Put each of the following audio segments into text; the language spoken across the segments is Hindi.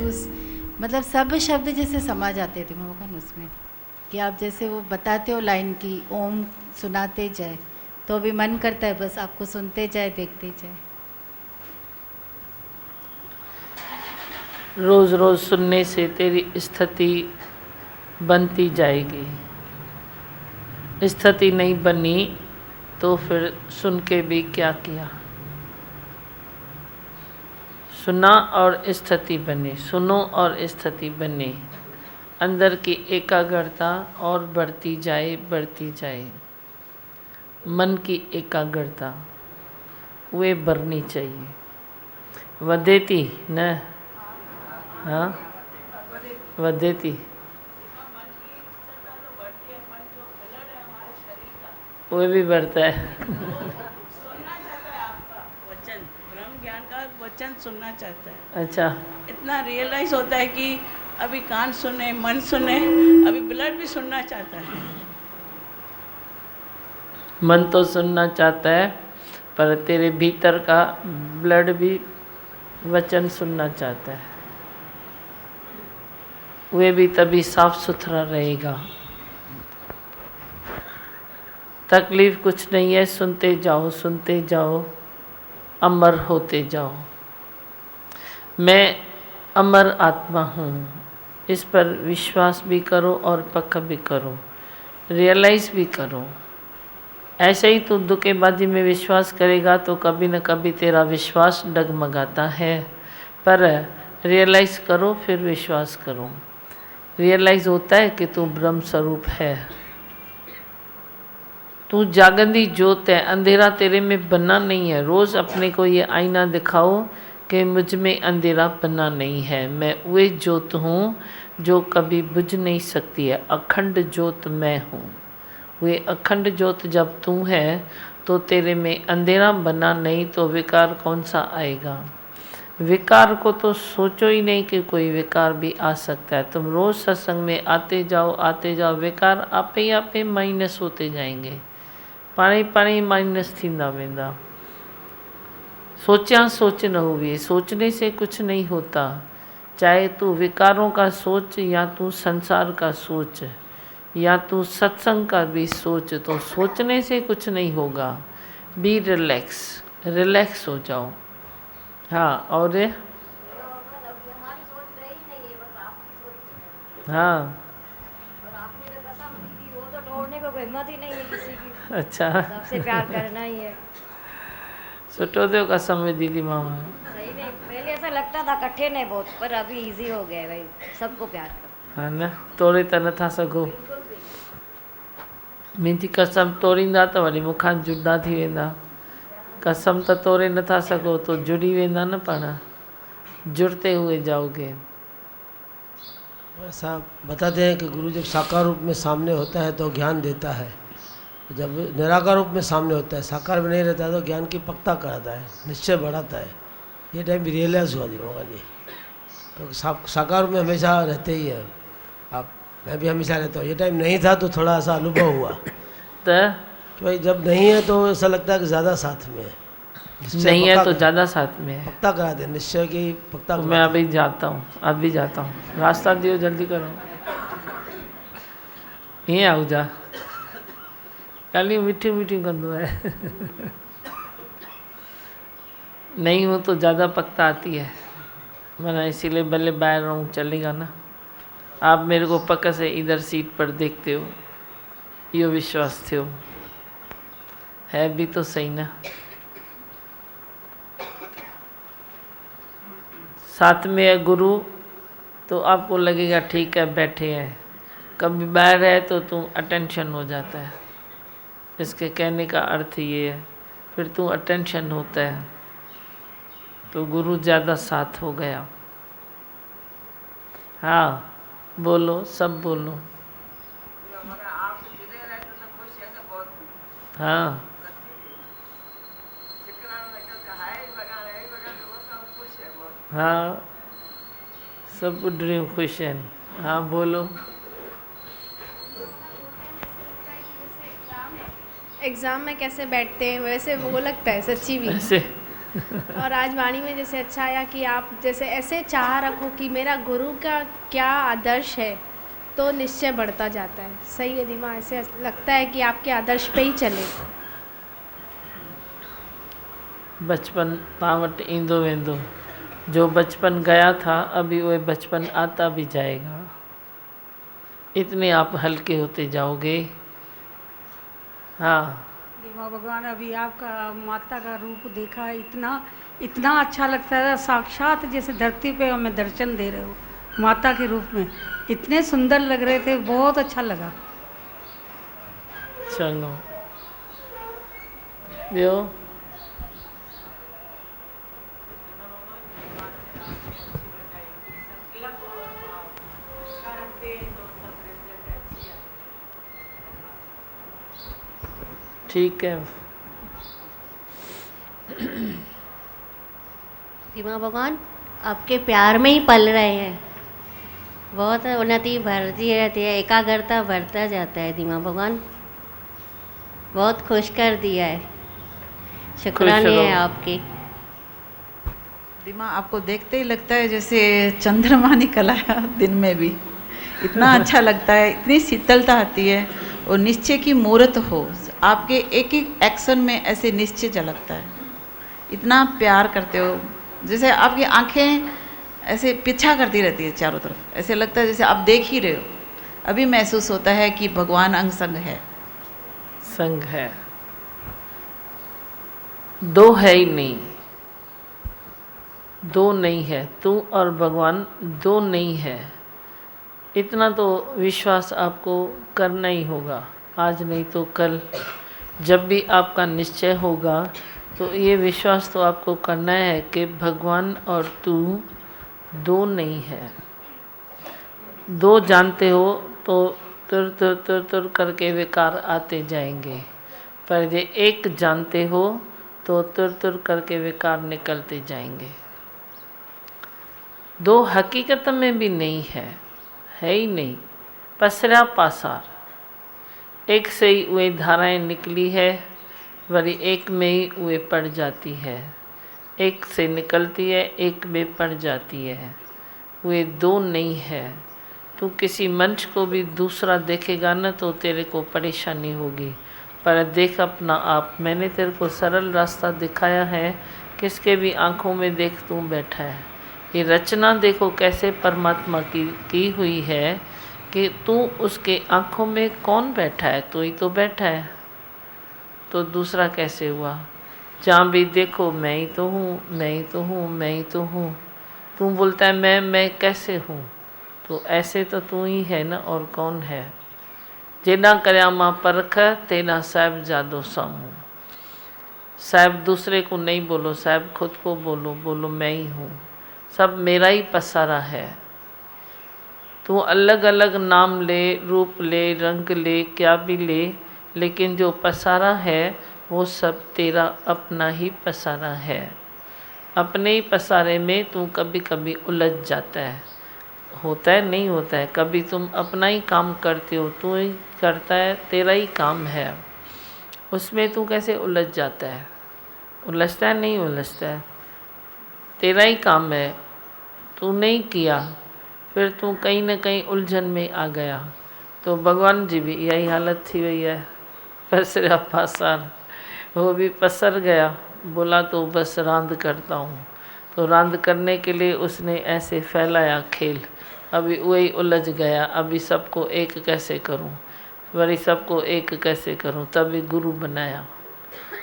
महसूस, मतलब सब शब्द जैसे समा जाते थे मोहन उसमें, कि आप जैसे वो बताते हो लाइन की ओम सुनाते जाए तो अभी मन करता है बस आपको सुनते जाए देखते जाए। रोज़ रोज़ सुनने से तेरी स्थिति बनती जाएगी। स्थिति नहीं बनी तो फिर सुन के भी क्या किया। सुना और स्थिति बने, सुनो और स्थिति बने, अंदर की एकाग्रता और बढ़ती जाए बढ़ती जाए। मन की एकाग्रता वे बढ़नी चाहिए। वदेती न, हाँ वदेती, वो भी बढ़ता है। सुनना चाहता है आपका वचन, ब्रह्म ज्ञान का वचन सुनना चाहता है। अच्छा, इतना रियलाइज होता है कि अभी कान सुने, मन सुने, अभी ब्लड भी सुनना चाहता है। मन तो सुनना चाहता है पर तेरे भीतर का ब्लड भी वचन सुनना चाहता है। वे भी तभी साफ सुथरा रहेगा। तकलीफ कुछ नहीं है, सुनते जाओ, अमर होते जाओ। मैं अमर आत्मा हूँ, इस पर विश्वास भी करो और पक्का भी करो, रियलाइज भी करो। ऐसे ही तू दुखेबाजी में विश्वास करेगा तो कभी न कभी तेरा विश्वास डगमगाता है, पर रियलाइज करो फिर विश्वास करो। रियलाइज होता है कि तू ब्रह्म स्वरूप है, तू जागंदी ज्योत है, अंधेरा तेरे में बना नहीं है। रोज़ अपने को ये आईना दिखाओ कि मुझ में अंधेरा बना नहीं है। मैं वही ज्योत हूँ जो कभी बुझ नहीं सकती है, अखंड ज्योत मैं हूँ। वे अखंड ज्योत जब तू है तो तेरे में अंधेरा बना नहीं तो विकार कौन सा आएगा। विकार को तो सोचो ही नहीं कि कोई विकार भी आ सकता है। तुम रोज़ सत्संग में आते जाओ, विकार आपे माइनस होते जाएंगे, पाणी माइनस थींदा वेंदा। सोचा सोच न हुई, सोचने से कुछ नहीं होता। चाहे तू विकारों का सोच या तू संसार का सोच या तू सत्संग का भी सोच, तो सोचने से कुछ नहीं होगा। बी रिलैक्स, रिलैक्स हो जाओ। हाँ और हाँ और आपने जो कसम दी थी वो तो तोड़ने को कोई हिम्मत ही नहीं है किसी की। अच्छा, सबसे प्यार करना ही है। सुठो थियो कसम में दीदी मामा। सही में पहले ऐसा लगता था कठिन है बहुत, पर अभी इजी हो गया है भाई, सबको प्यार करो। हाँ न, तोड़े त नथा सघो। बिल्कुल भी मुंहिंजी कसम तोड़ींदा त वरी मूंखां जुदा थी वेंदा। कसम त तोड़े नथा सघो तो जुड़ी वेंदा न पाण, जुड़ते हुए जाओगे। ऐसा बताते हैं कि गुरु जब साकार रूप में सामने होता है तो ज्ञान देता है, जब निराकार रूप में सामने होता है, साकार में नहीं रहता है तो ज्ञान की पक्का कराता है, निश्चय बढ़ाता है। ये टाइम भी रियलाइज हुआ जी होगा जी, तो साकार रूप में हमेशा रहते ही है आप, मैं भी हमेशा रहता हूँ। ये टाइम नहीं था तो थोड़ा सा अनुभव हुआ कि भाई जब नहीं है तो ऐसा लगता है कि ज़्यादा साथ में है। नहीं है तो ज़्यादा साथ में है, पक्का करा दे, निश्चय की पक्का तो मैं अभी जाता हूँ, अभी जाता हूँ। रास्ता दियो, जल्दी करो। ईअं आऊं जा ॻाल्हियूं मीठियूं मीठियूं कंदो है। नहीं हूँ तो ज़्यादा पक्का आती है, मैंने इसीलिए भले बाहर रहूँ चलेगा ना। आप मेरे को पक्का से इधर सीट पर देखते हो, यो विश्वास थियो है भी तो सही ना। साथ में है गुरु तो आपको लगेगा ठीक है बैठे हैं, कभी बाहर है तो तू अटेंशन हो जाता है। इसके कहने का अर्थ ये है, फिर तू अटेंशन होता है तो गुरु ज़्यादा साथ हो गया। हाँ बोलो, सब बोलो। हाँ हाँ सब बुढ़ियों खुश हैं। हाँ बोलो। एग्ज़ाम में कैसे बैठते हैं वैसे वो लगता है सच्ची भी। ऐसे और आज वाणी में जैसे अच्छा आया कि आप जैसे ऐसे चाह रखो कि मेरा गुरु का क्या आदर्श है, तो निश्चय बढ़ता जाता है। सही है दीमा, ऐसे लगता है कि आपके आदर्श पे ही चले। बचपन पावट ईंदो वेंदो, जो बचपन गया था अभी वो बचपन आता भी जाएगा। इतने आप हल्के होते जाओगे। हाँ दीमा भगवान, अभी आपका माता का रूप देखा है, इतना इतना अच्छा लगता है, साक्षात जैसे धरती पे हमें दर्शन दे रहे हो माता के रूप में। इतने सुंदर लग रहे थे, बहुत अच्छा लगा। चलो ॿियो? ठीक है। दीमा भगवान, आपके प्यार में ही पल रहे हैं। बहुत उन्नति बढ़ती रहती है, एकाग्रता बढ़ता जाता है दीमा भगवान। बहुत खुश कर दिया है, शुक्राने हैं आपके। दीमा, आपको देखते ही लगता है जैसे चंद्रमा निकला है दिन में भी। इतना अच्छा लगता है, इतनी शीतलता आती है और निश्चय की मूर्त हो। आपके एक एक एक्शन में ऐसे निश्चय झलकता है। इतना प्यार करते हो, जैसे आपकी आंखें ऐसे पीछा करती रहती है चारों तरफ। ऐसे लगता है जैसे आप देख ही रहे हो। अभी महसूस होता है कि भगवान अंग संग है। संग है, दो है ही नहीं, दो नहीं है। तू और भगवान दो नहीं है। इतना तो विश्वास आपको करना ही होगा, आज नहीं तो कल। जब भी आपका निश्चय होगा तो ये विश्वास तो आपको करना है कि भगवान और तू दो नहीं है। दो जानते हो तो तुर तुर तुर तुर करके विकार आते जाएंगे, पर ये एक जानते हो तो तुर तुर करके विकार निकलते जाएंगे। दो हकीकत में भी नहीं है ही नहीं, पसरा पासार। एक से ही वे धाराएं निकली है, वरी एक में ही वे पड़ जाती है। एक से निकलती है, एक में पड़ जाती है। वे दो नहीं है। तू किसी मंच को भी दूसरा देखेगा ना तो तेरे को परेशानी होगी, पर देख अपना आप। मैंने तेरे को सरल रास्ता दिखाया है, किसके भी आँखों में देख तू बैठा है। ये रचना देखो कैसे परमात्मा की हुई है कि तू उसके आँखों में कौन बैठा है? तू ही तो बैठा है, तो दूसरा कैसे हुआ? जहाँ भी देखो मैं ही तो हूँ, मैं ही तो हूँ, मैं ही तो हूँ। तू बोलता है मैं कैसे हूँ? तो ऐसे तो तू ही है ना, और कौन है? जेना करया मां परख तेना साहब जादो सामू। साहब दूसरे को नहीं बोलो, साहब खुद को बोलो, बोलो मैं ही हूँ। सब मेरा ही पसारा है। तू अलग अलग नाम ले, रूप ले, रंग ले, क्या भी ले, लेकिन जो पसारा है वो सब तेरा अपना ही पसारा है। अपने ही पसारे में तू कभी कभी उलझ जाता है। होता है नहीं होता है, कभी तुम अपना ही काम करते हो, तू ही करता है, तेरा ही काम है, उसमें तू कैसे उलझ जाता है? उलझता है नहीं उलझता है, तेरा ही काम है, तू नहीं किया, फिर तू कहीं न कहीं उलझन में आ गया। तो भगवान जी भी यही हालत थी हुई है, पसरा पासार। वो भी पसर गया, बोला तो बस रांद करता हूँ। तो रांद करने के लिए उसने ऐसे फैलाया खेल, अभी वही उलझ गया। अभी सबको एक कैसे करूं, वरी सबको एक कैसे करूं? तभी गुरु बनाया,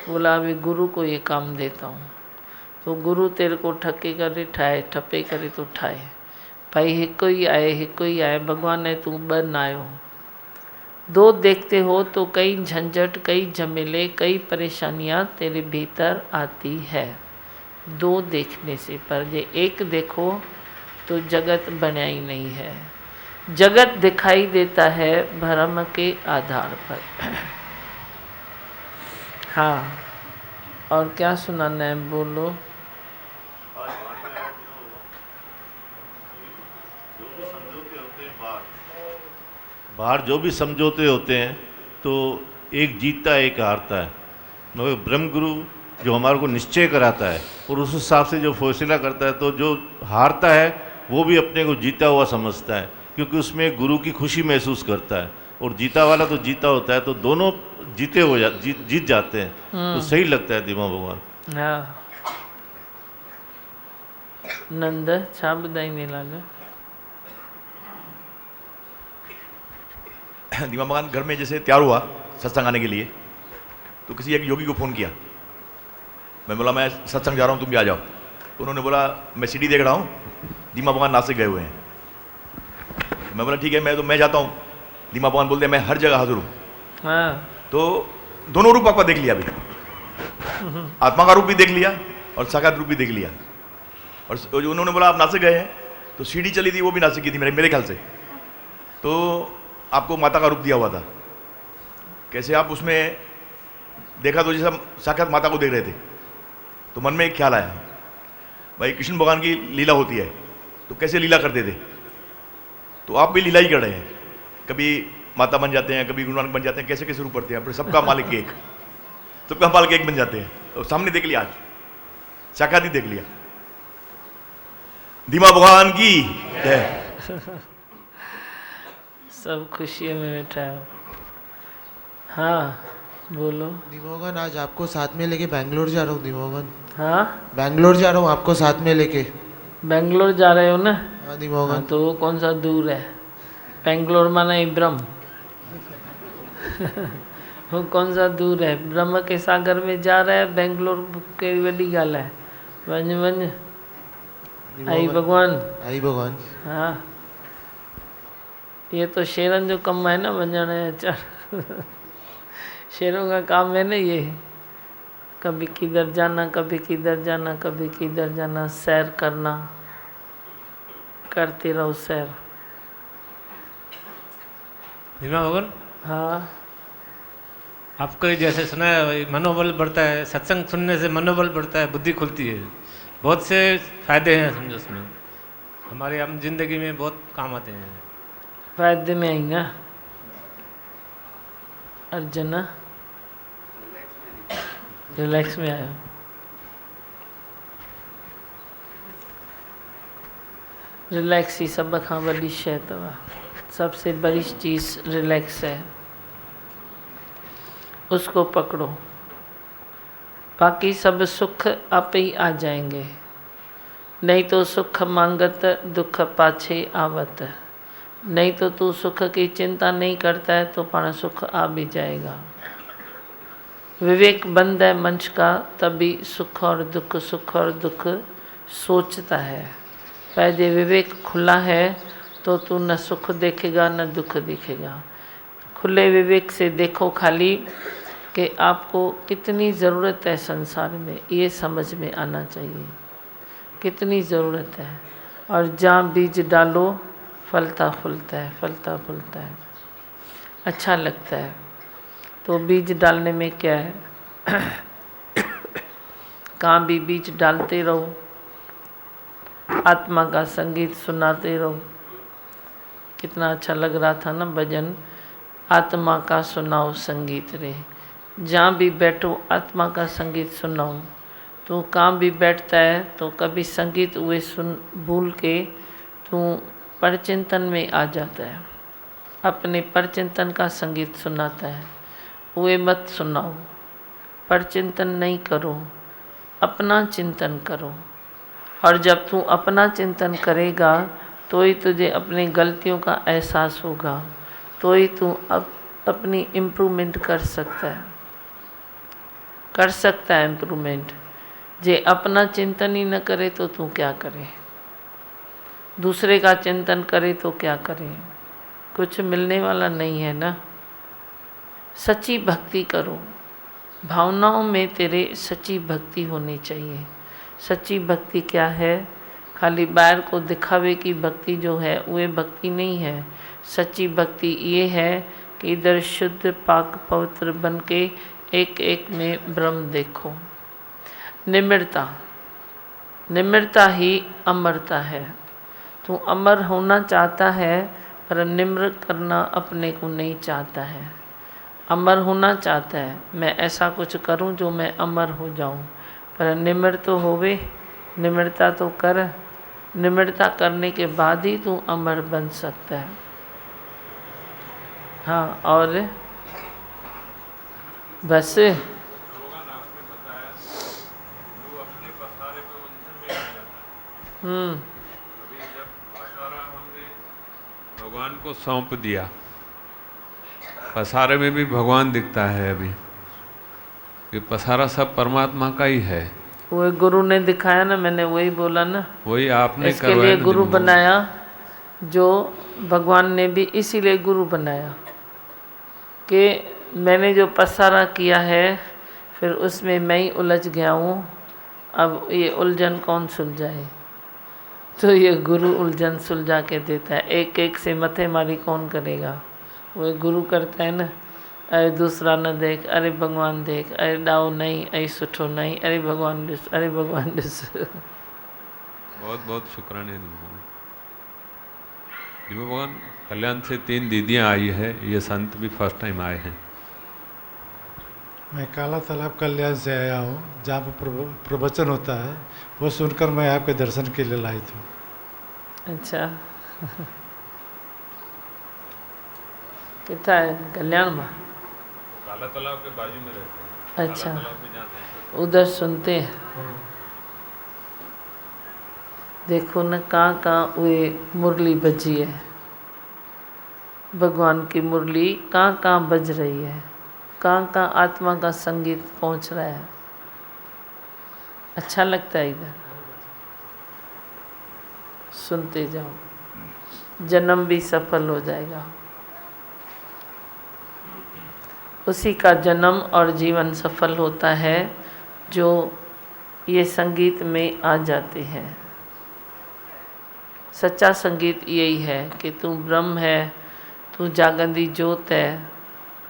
बोला अभी गुरु को ये काम देता हूं। तो गुरु तेरे को ठके करे ठाए, ठपे करे तो ठाए। भाई हिक ही आए, भगवान ने तू बन आयो। दो देखते हो तो कई झंझट, कई झमेले, कई परेशानियां तेरे भीतर आती है दो देखने से। पर ये एक देखो तो जगत बना ही नहीं है। जगत दिखाई देता है भ्रम के आधार पर। हाँ, और क्या सुनाना है बोलो। बाहर जो भी समझौते होते हैं तो एक जीतता है एक हारता है, मगर ब्रह्म गुरु जो हमारे को निश्चय कराता है और उस हिसाब से जो फैसला करता है, तो जो हारता है वो भी अपने को जीता हुआ समझता है, क्योंकि उसमें गुरु की खुशी महसूस करता है। और जीता वाला तो जीता होता है, तो दोनों जीते हो जीत जाते हैं, तो सही लगता है दीमा भगवान। हाँ नंद छा ॿुधाईंदे लाल? दीमा भगवान घर में जैसे तैयार हुआ सत्संग आने के लिए, तो किसी एक योगी को फ़ोन किया। मैं बोला मैं सत्संग जा रहा हूँ, तुम भी आ जाओ। तो उन्होंने बोला मैं सीडी देख रहा हूँ, दीमा भगवान नासिक गए हुए हैं। मैं बोला ठीक है, मैं जाता हूँ। दीमा भगवान बोलते हैं मैं हर जगह हाजिर हूँ। हाँ। तो दोनों रूप आपका देख लिया अभी, आत्मा का रूप भी देख लिया और साकार रूप भी देख लिया। और जो उन्होंने बोला आप नासिक गए हैं, तो सीडी चली थी वो भी नासिक की थी मेरे ख्याल से। तो आपको माता का रूप दिया हुआ था, कैसे आप उसमें देखा तो जैसे साक्षात माता को देख रहे थे। तो मन में एक ख्याल आया, भाई कृष्ण भगवान की लीला होती है तो कैसे लीला करते थे, तो आप भी लीला ही कर रहे हैं। कभी माता बन जाते हैं, कभी गुरु नानक बन जाते हैं, कैसे कैसे रूप पड़ते हैं, अपने सबका मालिक एक, सबका मालिक एक बन जाते हैं। तो सामने देख लिया, आज साक्षात ही देख लिया। दीमा भगवान की जय। सब खुशी में बैठा है। हाँ बोलो। दीमा भगवान आज आपको साथ में लेके बैंगलोर जा रहा हूँ। दीमा भगवान हाँ बैंगलोर जा रहा हूँ आपको साथ में लेके। बेंगलोर जा रहे हो ना? हाँ दीमा भगवान। तो वो कौन सा दूर है? बेंगलोर माना ही ब्रह्म। वो कौन सा दूर है? ब्रह्म के सागर में जा रहा है, बेंगलोर के वही गाल है। वंज वंज आई भगवान, आई भगवान। हाँ ये तो शेरन जो कम है ना, वंजन है अचर। शेरों का काम है ना ये, कभी किधर जाना, कभी किधर जाना, कभी किधर जाना, सैर करना, करते रहो सैर। दीमा भगवान हाँ आपको जैसे सुना है मनोबल बढ़ता है, सत्संग सुनने से मनोबल बढ़ता है, बुद्धि खुलती है, बहुत से फायदे हैं समझो उसमें, हमारे हम जिंदगी में बहुत काम आते हैं। फायदे में आएगा अर्जना, रिलैक्स में आयो। रिलैक्स ही सब खां वॾी शइ अथव, सबसे बड़ी चीज़ रिलैक्स है, उसको पकड़ो, बाकी सब सुख आप ही आ जाएंगे। नहीं तो सुख मांगत दुख पाछे आवत, नहीं तो तू सुख की चिंता नहीं करता है तो पाण सुख आ भी जाएगा। विवेक बंद है मंच का, तभी सुख और दुख सोचता है। पहले विवेक खुला है तो तू न सुख देखेगा न दुख दिखेगा। खुले विवेक से देखो खाली कि आपको कितनी ज़रूरत है संसार में, ये समझ में आना चाहिए कितनी ज़रूरत है। और जहाँ बीज डालो फलता फूलता है, फलता फूलता है, अच्छा लगता है। तो बीज डालने में क्या है, कहाँ भी बीज डालते रहो, आत्मा का संगीत सुनाते रहो। कितना अच्छा लग रहा था ना भजन, आत्मा का सुनाओ संगीत रे। जहाँ भी बैठो आत्मा का संगीत सुनाओ। तो कहाँ भी बैठता है तो कभी संगीत हुए सुन भूल के तू परचिंतन में आ जाता है, अपने परचिंतन का संगीत सुनाता है। वे मत सुनाओ, परचिंतन नहीं करो, अपना चिंतन करो। और जब तू अपना चिंतन करेगा तो ही तुझे अपनी गलतियों का एहसास होगा, तो ही तू अपनी इम्प्रूवमेंट कर सकता है इम्प्रूवमेंट। जे अपना चिंतन ही न करे तो तू क्या करे, दूसरे का चिंतन करे तो क्या करे, कुछ मिलने वाला नहीं है ना। सच्ची भक्ति करो, भावनाओं में तेरे सच्ची भक्ति होनी चाहिए। सच्ची भक्ति क्या है, खाली बाहर को दिखावे की भक्ति जो है वो भक्ति नहीं है। सच्ची भक्ति ये है कि इधर शुद्ध पाक पवित्र बन के एक एक में ब्रह्म देखो। निम्रता ही अमरता है। तू अमर होना चाहता है पर निम्र करना अपने को नहीं चाहता है। अमर होना चाहता है, मैं ऐसा कुछ करूं जो मैं अमर हो जाऊं, पर निमिर तो होवे, निमिरता तो कर, निमिरता करने के बाद ही तू अमर बन सकता है। हाँ, और बस भगवान को सौंप दिया, पसारे में भी भगवान दिखता है अभी, कि पसारा सब परमात्मा का ही है। वो गुरु ने दिखाया ना, मैंने वही बोला ना, वही आपने इसके लिए गुरु बनाया, जो भगवान ने भी इसीलिए गुरु बनाया कि मैंने जो पसारा किया है फिर उसमें मैं ही उलझ गया हूँ, अब ये उलझन कौन सुलझाए, तो ये गुरु उलझन सुलझा के देता है। एक एक से मथे मारी कौन करेगा, वो गुरु करता है ना। अरे दूसरा न देख, अरे भगवान देख, अरे डाओ नहीं, अरे सुठो नहीं, अरे भगवान ॾिस, अरे भगवान ॾिस। बहुत बहुत शुक्राने दीपा भगवान। कल्याण से 3 दीदियाँ आई है, ये संत भी फर्स्ट टाइम आए हैं। मैं काला तालाब कल्याण से आया हूँ, जहाँ पर प्रवचन होता है, वो सुनकर मैं आपके दर्शन के लिए लाई थी। अच्छा कितना है कल्याण में? काला तालाब के बाजू में रहते हैं। अच्छा, काला तालाब में जाते हैं, उधर सुनते हैं। देखो न कहाँ वे मुरली बजी है, भगवान की मुरली कहाँ बज रही है, कहाँ आत्मा का संगीत पहुँच रहा है। अच्छा लगता है इधर, सुनते जाओ, जन्म भी सफल हो जाएगा। उसी का जन्म और जीवन सफल होता है जो ये संगीत में आ जाते हैं। सच्चा संगीत यही है कि तू ब्रह्म है, तू जागंदी ज्योत है,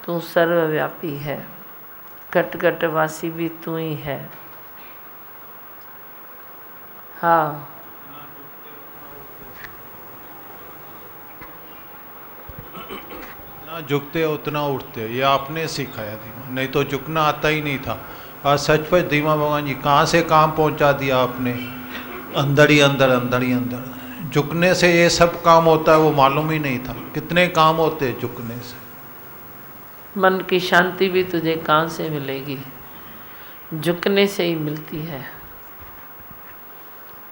तू सर्वव्यापी है, घट घट वासी भी तू ही है। हाँ, जितना झुकते उतना उठते, ये आपने सिखाया धीमा, नहीं तो झुकना आता ही नहीं था। आज सचमुच धीमा भगवान जी कहाँ से काम पहुँचा दिया आपने, अंदर ही अंदर, अंदर ही अंदर। झुकने से ये सब काम होता है वो मालूम ही नहीं था, कितने काम होते हैं झुकने से। मन की शांति भी तुझे कहाँ से मिलेगी, झुकने से ही मिलती है,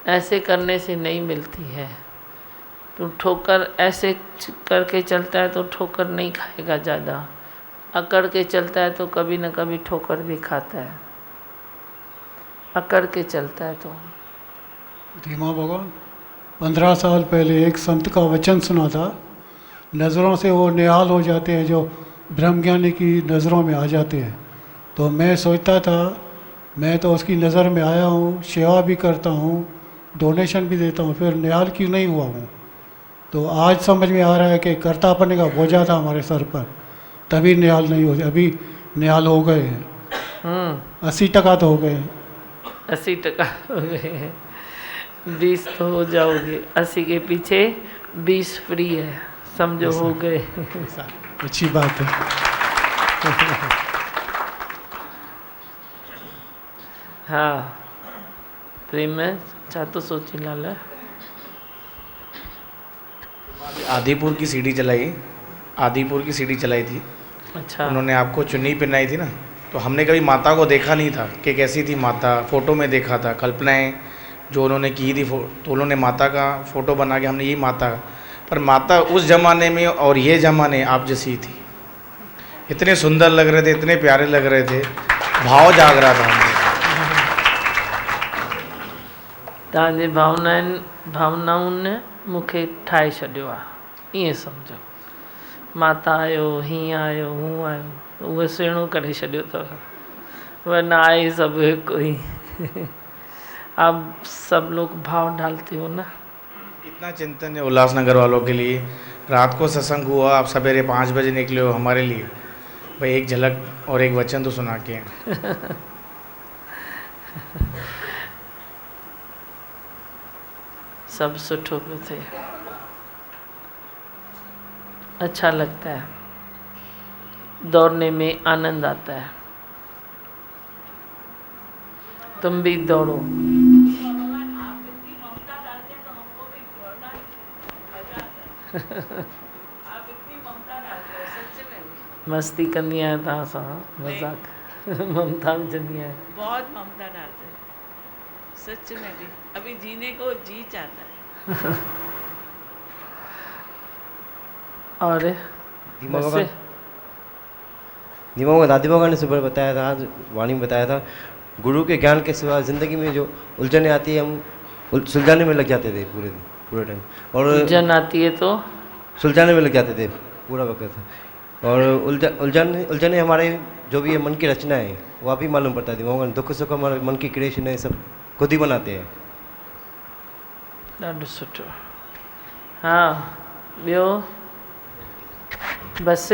ऐसे करने से नहीं मिलती है। तू ठोकर ऐसे करके चलता है तो ठोकर नहीं खाएगा ज़्यादा, अकड़ के चलता है तो कभी न कभी ठोकर भी खाता है, अकड़ के चलता है तो। धीमा भगवान, 15 साल पहले एक संत का वचन सुना था, नज़रों से वो निहाल हो जाते हैं जो ब्रह्मज्ञानी की नज़रों में आ जाते हैं। तो मैं सोचता था मैं तो उसकी नज़र में आया हूँ, सेवा भी करता हूँ, डोनेशन भी देता हूँ, फिर निहाल क्यों नहीं हुआ हूँ। तो आज समझ में आ रहा है कि कर्तापने का बोझा था हमारे सर पर, तभी निहाल नहीं हो, अभी निहाल हो गए हैं। 80% तो हो गए हैं। 80% हो गए हैं, 20 तो हो जाओगे, 80 के पीछे 20 फ्री है, समझो हो गए। अच्छी बात है। हाँ, प्रेम में तो सोची लाल है। आदिपुर की सीढ़ी चलाई, आदिपुर की सीढ़ी चलाई थी। अच्छा, उन्होंने आपको चुन्नी पहनाई थी ना, तो हमने कभी माता को देखा नहीं था कि कैसी थी माता, फ़ोटो में देखा था, कल्पनाएं जो उन्होंने की थी, तो उन्होंने माता का फ़ोटो बना के हमने ये माता, पर माता उस ज़माने में और ये ज़माने आप जैसी थी, इतने सुंदर लग रहे थे, इतने प्यारे लग रहे थे, भाव जाग रहा था हमने। तव्हांजे भावनाउनि ने मूंखे ठाहे छॾियो आहे, ईअं सम्झो। माता आयो, हीअं आयो, हूअं आयो, उहो सुहिणो करे छॾियो अथव, वरना आहे सभु हिकु ही। आप सब लोग भाव डालते हो ना। इतना चिंतन है उल्लासनगर वालों के लिए। रात को सत्संग हुआ, आप सवेरे 5 बजे निकले हो हमारे लिए, भाई एक झलक और एक वचन तो सुना के। सब सुठो पियो थे, अच्छा लगता है। दौड़ने में आनंद आता है। तुम भी दौड़ो। मस्ती करनी है था सा मजाक ममता में जनी है। बहुत ममता डालते हैं सच में भी। अभी जीने को जी चाहता है। और दीमा का दादी बाबा ने सुबह बताया था, आज वाणी में बताया था, गुरु के ज्ञान के सिवा ज़िंदगी में जो उलझने आती है हम सुलझाने में लग जाते थे पूरे टाइम। और उलझन आती है तो सुलझाने में लग जाते थे पूरा वक्त। और उलझने हमारे जो भी ये मन की रचना है वो आप ही मालूम पड़ता है। दीमा दुख सुख हमारे मन की क्रिएशन है, सब खुद ही बनाते हैं। ॾाढो सुठो। हाँ ॿियो बस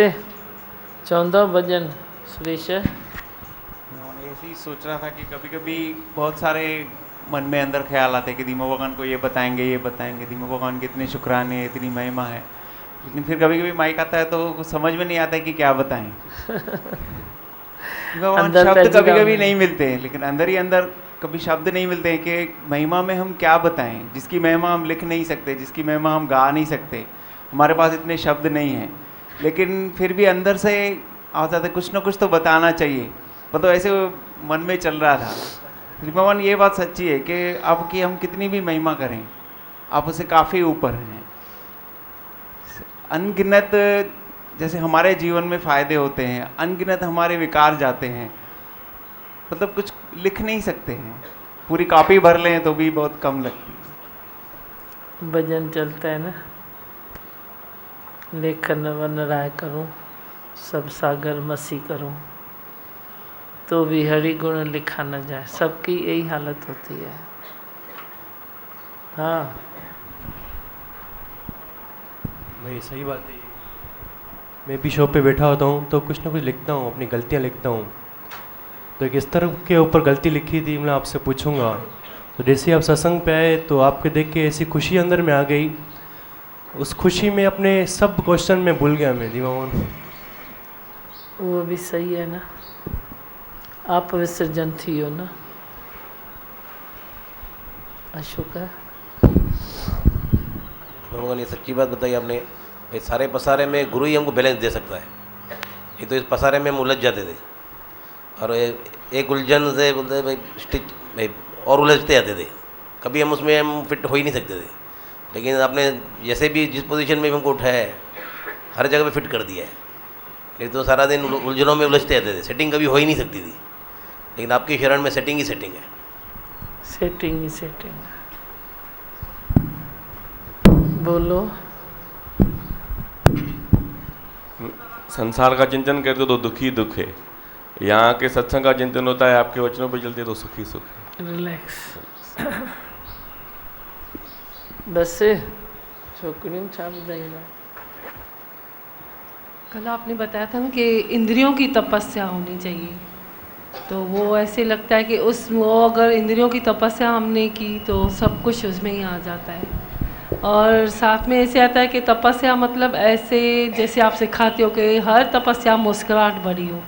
चवंदो भजन सुरेश? मैं ऐसे ही सोच रहा था कि कभी कभी बहुत सारे मन में अंदर ख्याल आते हैं कि दीमा भगवान को ये बताएंगे दीमा भगवान की इतनी शुक्राने है, इतनी महिमा है। लेकिन फिर कभी कभी माइक आता है तो कुछ समझ में नहीं आता है कि क्या बताएं। भगवान शब्द कभी कभी नहीं मिलते हैं, लेकिन अंदर ही अंदर कभी शब्द नहीं मिलते हैं कि महिमा में हम क्या बताएं, जिसकी महिमा हम लिख नहीं सकते, जिसकी महिमा हम गा नहीं सकते, हमारे पास इतने शब्द नहीं हैं। लेकिन फिर भी अंदर से आता था कुछ ना कुछ तो बताना चाहिए। मतलब ऐसे मन में चल रहा था। भगवान ये बात सच्ची है कि आपकी हम कितनी भी महिमा करें आप उससे काफ़ी ऊपर हैं। अनगिनत जैसे हमारे जीवन में फ़ायदे होते हैं, अनगिनत हमारे विकार जाते हैं, मतलब कुछ लिख नहीं सकते हैं। पूरी कॉपी भर लें तो भी बहुत कम लगती है। भजन चलता है ना, लेखन वन राय करूं सब सागर मसी करूं तो भी हरि गुण लिखा न जाए। सबकी यही हालत होती है। हाँ भाई सही बात है। मैं भी शॉप पे बैठा होता हूँ तो कुछ ना कुछ लिखता हूँ, अपनी गलतियाँ लिखता हूँ। तो एक इस तरह के ऊपर गलती लिखी थी, मैं आपसे पूछूंगा। तो जैसे आप सत्संग पे आए तो आपके देख के ऐसी खुशी अंदर में आ गई। उस खुशी में अपने सब क्वेश्चन में भूल गया मैं दिमाग। वो भी सही है ना, आप विसर्जन थी हो ना अशोक। भगवान ये सच्ची बात बताई आपने भाई। सारे पसारे में गुरु ही हमको बैलेंस दे सकता है। ये तो इस पसारे में हम उलझ जाते थे और एक उलझन से बोलते भाई स्टिच भाई और उलझते जाते थे। कभी हम उसमें हम फिट हो ही नहीं सकते थे। लेकिन आपने जैसे भी जिस पोजीशन में हमको उठाया है हर जगह पे फिट कर दिया है। नहीं तो सारा दिन उलझनों में उलझते रहते थे, सेटिंग कभी हो ही नहीं सकती थी। लेकिन आपकी शरण में सेटिंग ही सेटिंग है। सेटिंग ही सेटिंग। बोलो। संसार का चिंतन करते तो दुख ही दुख है, यहाँ के सत्संग का चिंतन होता है, आपके वचनों पे चलते तो सुखी सुख है। रिलैक्स। बस छोकरियों छा ॿुधाईंदा। कल आपने बताया था ना कि इंद्रियों की तपस्या होनी चाहिए। तो वो ऐसे लगता है कि वो अगर इंद्रियों की तपस्या हमने की तो सब कुछ उसमें ही आ जाता है। और साथ में ऐसे आता है कि तपस्या मतलब ऐसे जैसे आप सिखाते हो कि हर तपस्या मुस्कुराहट भरी हो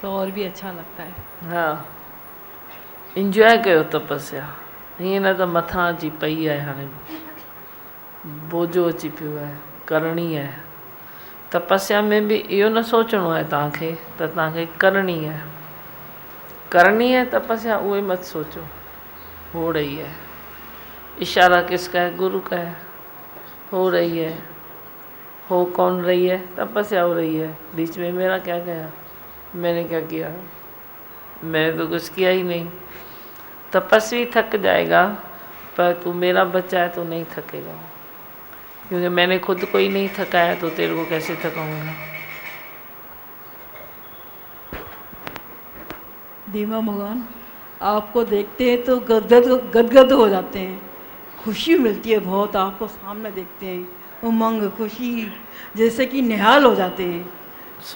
तो और भी अच्छा लगता है। हाँ इंजॉय कयो तपस्या। हीअं न त मथां अची पई आहे, हाणे बोझो अची पियो आहे, करणी आहे। तपस्या में भी इहो न सोचणो आहे तव्हांखे त तव्हांखे करणी है तपस्या, उहे मत सोचो। हो रही है, इशारा किसका है? गुरु का है। हो रही है, हो कौन रही है? तपस्या हो रही है। बीच में मेरा क्या गया? मैंने क्या किया? मैंने तो कुछ किया ही नहीं। तपस्वी थक जाएगा पर तू मेरा बच्चा है तो नहीं थकेगा, क्योंकि मैंने खुद को ही नहीं थकाया तो तेरे को कैसे थकाऊंगा। दीमा भगवान आपको देखते हैं तो गदगद हो जाते हैं, खुशी मिलती है बहुत। आपको सामने देखते हैं, उमंग खुशी जैसे कि निहाल हो जाते हैं।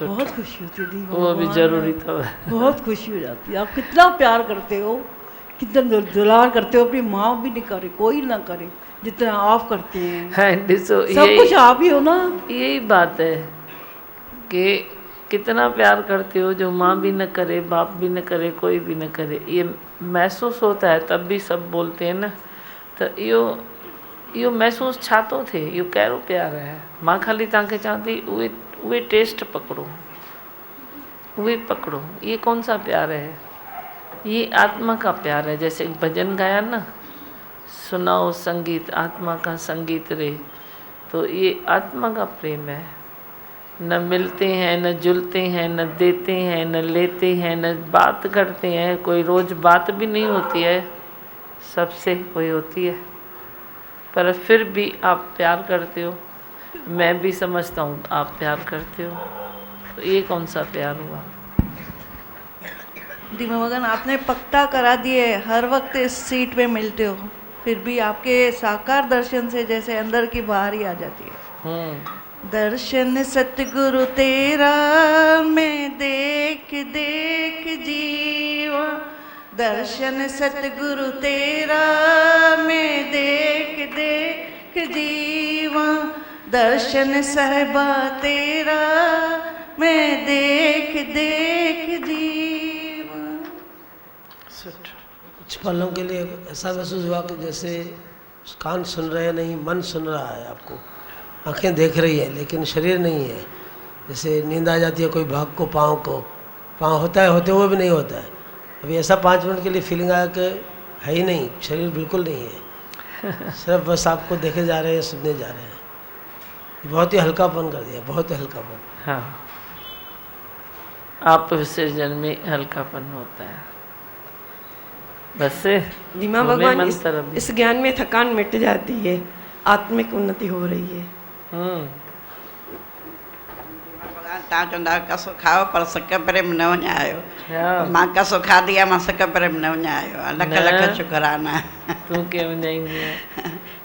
बहुत खुशी होती है दीमा वो भी जरूरी था। बहुत खुशी हो जाती है। आप कितना प्यार करते हो, कितना दुलार करते हो। अपनी माँ भी नहीं करे, कोई ना करे जितना आप करते हैं। हाँ, सब कुछ आप ही हो ना। यही बात है कि कितना प्यार करते हो जो माँ भी न करे, बाप भी न करे, कोई भी न करे, ये महसूस होता है। तब भी सब बोलते हैं ना, तो यो महसूस छातो थे, यो कहिड़ो प्यार है। मां खाली तव्हांखे चवां थी उहे टेस्ट पकड़ो, उहे पकड़ो। ये कौन सा प्यार है? ये आत्मा का प्यार है। जैसे भजन गाया ना, सुनाओ संगीत आत्मा का संगीत रे, तो ये आत्मा का प्रेम है। न मिलते हैं, न जुलते हैं, न देते हैं, न लेते हैं, न बात करते हैं। कोई रोज़ बात भी नहीं होती है सबसे, कोई होती है, पर फिर भी आप प्यार करते हो। मैं भी समझता हूँ आप प्यार करते हो, तो ये कौन सा प्यार हुआ? दीमा भगवान, आपने पक्का करा दिए, हर वक्त इस सीट पे मिलते हो, फिर भी आपके साकार दर्शन से जैसे अंदर की बाहर ही आ जाती है। दर्शन सतगुरु तेरा मैं देख देख जीवा, दर्शन सतगुरु तेरा मैं देख देख जीवा, दर्शन साहिबा तेरा मैं देख देख जीवा। कुछ पलों के लिए ऐसा महसूस हुआ कि जैसे कान सुन रहे हैं, नहीं मन सुन रहा है आपको, आंखें देख रही है लेकिन शरीर नहीं है। जैसे नींद आ जाती है कोई भाग को, पाँव होता है, होते हुए भी नहीं होता है। अभी ऐसा 5 मिनट के लिए फीलिंग आया कि है ही नहीं, शरीर बिल्कुल नहीं है, सिर्फ बस आपको देखे जा रहे हैं, सुनने जा रहे हैं। बहुत ही हल्कापन कर दिया, बहुत ही हल्कापन। हाँ, आप विसर्जन में हल्कापन होता है बस। दीमा भगवान, इस ज्ञान में थकान मिट जाती है, आत्मिक उन्नति हो रही है। तव्हां चवंदा कसो खाओ पर सक प्रेम न वञायो। मां कसो खाधी आहे, मां सक प्रेम न वञायो। लख लख शुक्राना। तूं के वञाईंदी है?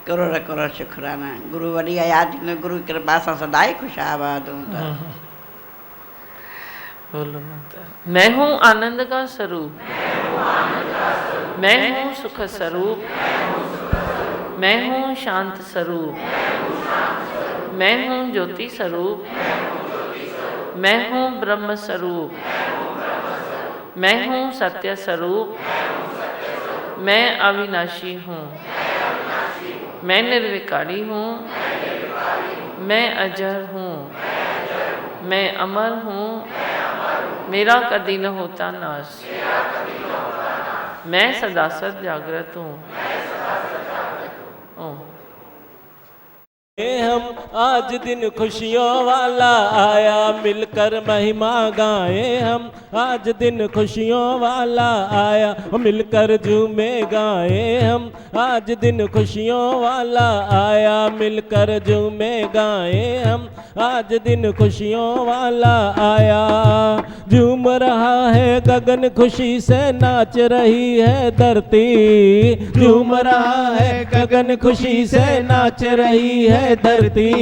करोड़ करोड़ शुक्राना। गुरु वॾी यादि न, गुरु कृपा सां सदाई खुशआबाद हूं। बोलो मैं हूँ आनंद का स्वरूप, मैं हूँ सुख स्वरूप, मैं हूँ शांत स्वरूप, मैं हूँ ज्योति स्वरूप, मैं हूँ ब्रह्म स्वरूप, मैं हूँ सत्य स्वरूप, मैं अविनाशी हूँ, मैं निर्विकारी हूँ, मैं अजर हूँ, मैं अमर हूँ, मेरा कभी न होता नाश, मैं सदा सद जागृत हूँ। हम आज दिन खुशियों वाला आया, मिलकर महिमा गाए। हम आज दिन खुशियों वाला आया, मिलकर झूमे गाए। हम आज दिन खुशियों वाला आया, मिलकर झूमे गाए। हम आज दिन खुशियों वाला आया। झूम रहा है गगन, खुशी से नाच रही है धरती। झूम रहा है गगन, खुशी से नाच रही है धरती।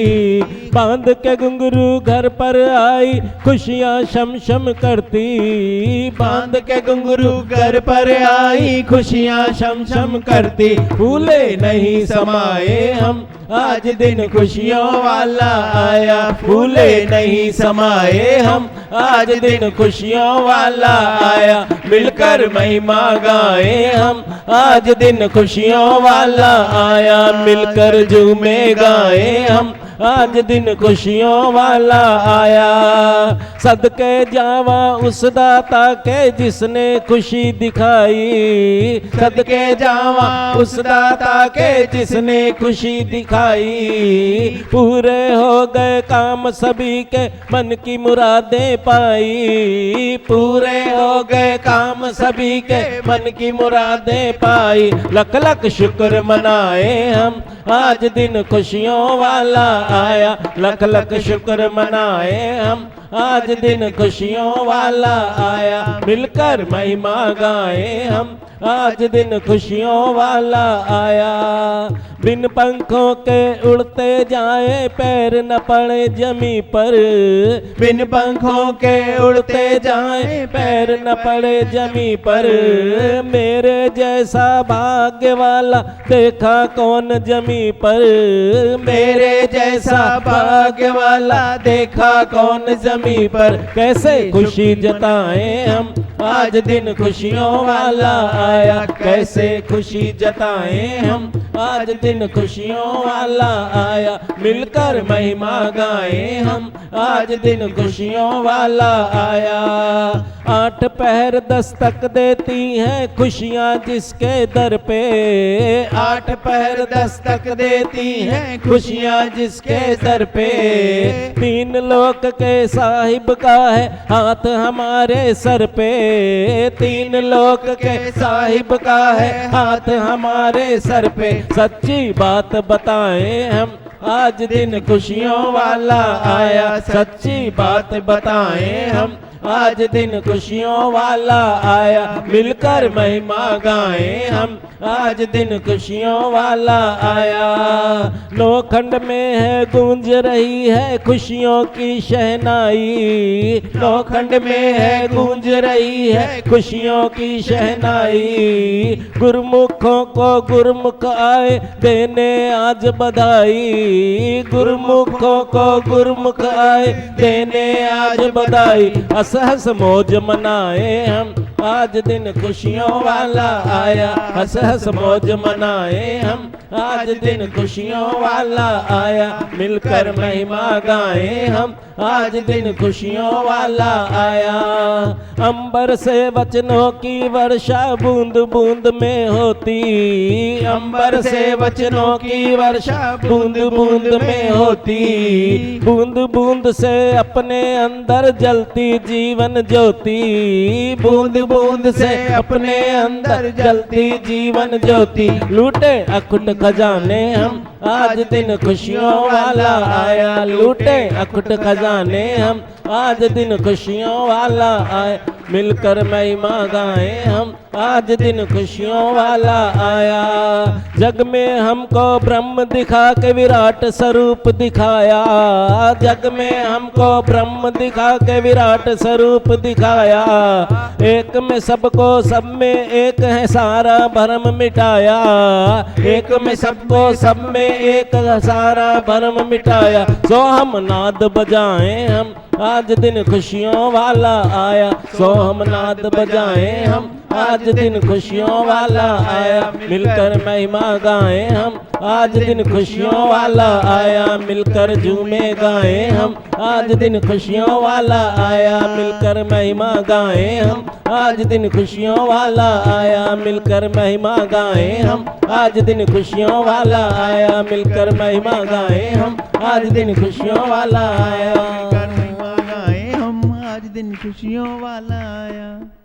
बांध के घुंघरू घर पर आई, खुशियाँ शम शम करती। बांध के घुंघरू घर पर आई, खुशियाँ शम शम करती। भूले नहीं समाए हम, आज दिन खुशियों वाला आया। भूले नहीं समाए हम, आज दिन खुशियों वाला आया। मिलकर महिमा गाए हम, आज दिन खुशियों वाला आया। मिलकर झूमे गाए हम, आज दिन खुशियों वाला आया। सदके जावा उस दाता के जिसने खुशी दिखाई। सदके जावा उस दाता के जिसने खुशी दिखाई। पूरे हो गए काम सभी के, मन की मुरादें पाई। पूरे हो गए काम सभी के, मन की मुरादें पाई। लख लख शुक्र मनाए हम, आज दिन खुशियों वाला आया। लख लख शुक्र मनाए हम, आज दिन खुशियों वाला आया। मिलकर महिमा गाए हम, आज दिन खुशियों वाला आया। बिन पंखों के उड़ते जाए, पैर न पड़े जमी पर। बिन पंखों के उड़ते जाए, पैर न पड़े जमी पर। मेरे जैसा भाग्य वाला देखा कौन जमी पर। मेरे जैसा भाग्य वाला देखा कौन जमी नवमी पर कैसे खुशी जताएं हम, आज दिन खुशियों वाला आया, कैसे खुशी जताएं हम, आज दिन खुशियों वाला आया, मिलकर महिमा गाएं हम, आज दिन खुशियों वाला आया। 8 पहर दस्तक देती हैं खुशियाँ जिसके दर पे, 8 पहर दस्तक देती हैं खुशियाँ जिसके दर पे, 3 लोक के साहिब का है हाथ हमारे सर पे, 3 लोक के साहिब का है हाथ हमारे सर पे, सच्ची बात बताएं हम, आज दिन खुशियों वाला आया, सच्ची बात बताएं हम, आज दिन खुशियों वाला आया, मिलकर महिमा गाएं हम, आज दिन खुशियों वाला आया। लोखंड में है गूंज रही है खुशियों की शहनाई, लोखंड में है गूंज रही है खुशियों की शहनाई, गुरमुखों को गुरमुख आए देने आज बधाई, गुरमुखों को गुरमुख आए देने आज बधाई, हंस हंस मौज मनाए हम, आज दिन खुशियों वाला आया, हंस हंस मौज मनाए हम, आज दिन खुशियों वाला आया, मिलकर महिमा गाएं हम, आज दिन खुशियों वाला आया। अंबर से वचनों की वर्षा बूंद बूंद में होती, अंबर से वचनों की वर्षा बूंद बूंद में होती, बूंद बूंद से अपने अंदर जलती जीवन ज्योति, बूंद बूंद से अपने अंदर जलती जीवन ज्योति, लूटे अखुट खजाने हम, आज दिन खुशियों वाला आया, लूटे अखुट खजाने हम, आज दिन खुशियों वाला आया, मिलकर महिमा गाएं हम, आज दिन खुशियों वाला आया। जग में हमको ब्रह्म दिखा के विराट स्वरूप दिखाया, जग में हमको ब्रह्म दिखा के विराट स्वरूप दिखाया, एक में सबको सब में एक है सारा भरम मिटाया, एक में सबको सब में एक सारा भरम मिटाया, सो हम नाद बजाएं हम, आज दिन खुशियों वाला आया, सो हम नाद बजाएं हम, आज दिन खुशियों वाला आया, मिलकर महिमा गाएं हम, आज दिन खुशियों वाला आया, मिलकर झूमे गाएं हम, आज दिन खुशियों वाला आया, मिलकर महिमा गाएं हम, आज दिन खुशियों वाला आया, मिलकर महिमा गाएं हम, आज दिन खुशियों वाला आया, मिलकर महिमा गाएं हम, आज दिन खुशियों वाला आया, आज दिन खुशियों वाला आया।